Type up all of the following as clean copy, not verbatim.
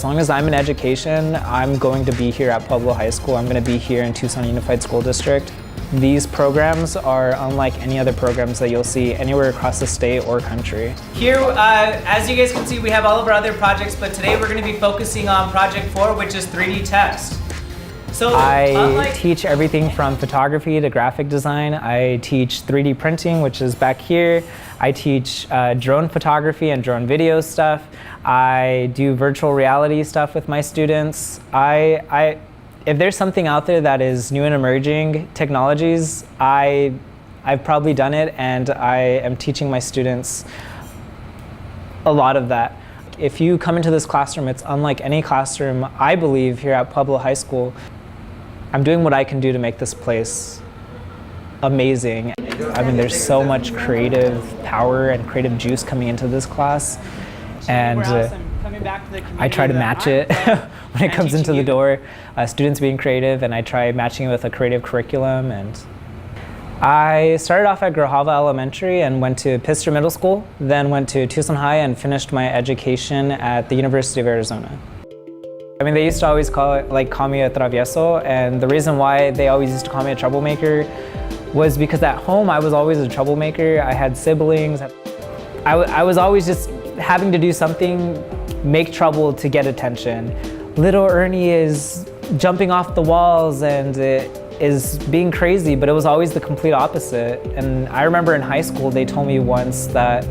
As long as I'm in education, I'm going to be here at Pueblo High School. I'm going to be here in Tucson Unified School District. These programs are unlike any other programs that you'll see anywhere across the state or country. Here, as you guys can see, we have all of our other projects, but today we're going to be focusing on Project 4, which is 3D test. So I teach everything from photography to graphic design. I teach 3D printing, which is back here. I teach drone photography and drone video stuff. I do virtual reality stuff with my students. If there's something out there that is new and emerging technologies, I've probably done it, and I am teaching my students a lot of that. If you come into this classroom, it's unlike any classroom, I believe, here at Pueblo High School. I'm doing what I can do to make this place amazing. I mean, there's so much creative power and creative juice coming into this class, and I try to match it when it comes into the door. Students being creative, and I try matching it with a creative curriculum. And I started off at Grijalva Elementary and went to Pistor Middle School, then went to Tucson High and finished my education at the University of Arizona. I mean, they used to always call me a travieso, and the reason why they always used to call me a troublemaker was because at home I was always a troublemaker. I had siblings. I was always just having to do something, make trouble to get attention. Little Ernie is jumping off the walls and is being crazy, but it was always the complete opposite. And I remember in high school they told me once that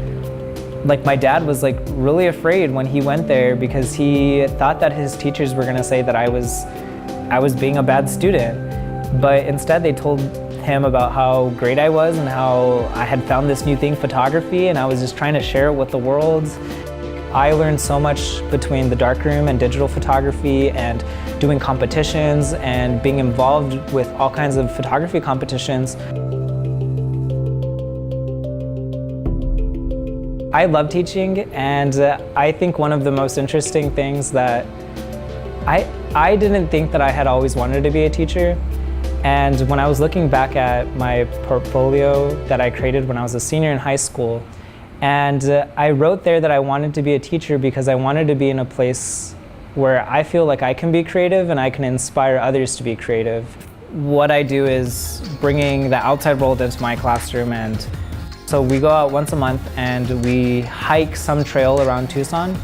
my dad was really afraid when he went there because he thought that his teachers were gonna say that I was being a bad student. But instead they told him about how great I was and how I had found this new thing, photography, and I was just trying to share it with the world. I learned so much between the darkroom and digital photography and doing competitions and being involved with all kinds of photography competitions. I love teaching, and I think one of the most interesting things that I didn't think that I had always wanted to be a teacher. And when I was looking back at my portfolio that I created when I was a senior in high school, and I wrote there that I wanted to be a teacher because I wanted to be in a place where I feel like I can be creative and I can inspire others to be creative. What I do is bringing the outside world into my classroom, and so we go out once a month and we hike some trail around Tucson.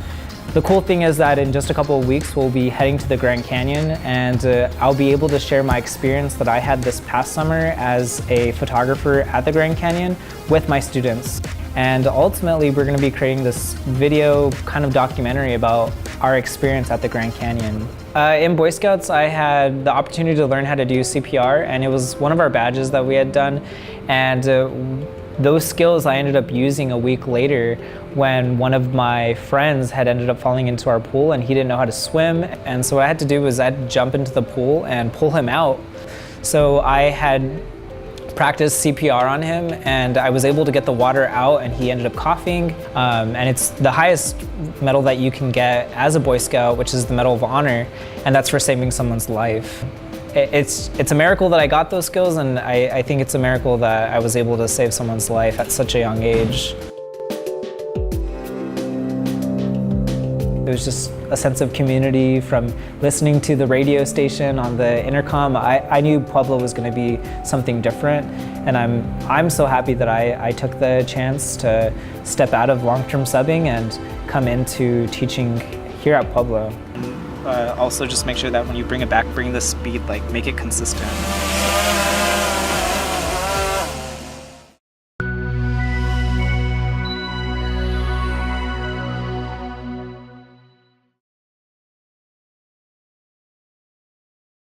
The cool thing is that in just a couple of weeks we'll be heading to the Grand Canyon, and I'll be able to share my experience that I had this past summer as a photographer at the Grand Canyon with my students. And ultimately we're going to be creating this video kind of documentary about our experience at the Grand Canyon. In Boy Scouts I had the opportunity to learn how to do CPR, and it was one of our badges that we had done. And those skills I ended up using a week later when one of my friends had ended up falling into our pool and he didn't know how to swim. And so what I had to do was I had to jump into the pool and pull him out. So I had practiced CPR on him, and I was able to get the water out, and he ended up coughing. And it's the highest medal that you can get as a Boy Scout, which is the Medal of Honor, and that's for saving someone's life. It's a miracle that I got those skills, and I think it's a miracle that I was able to save someone's life at such a young age. It was just a sense of community from listening to the radio station on the intercom. I knew Pueblo was going to be something different, and I'm so happy that I took the chance to step out of long-term subbing and come into teaching here at Pueblo. Also just make sure that when you bring it back, bring the speed, make it consistent.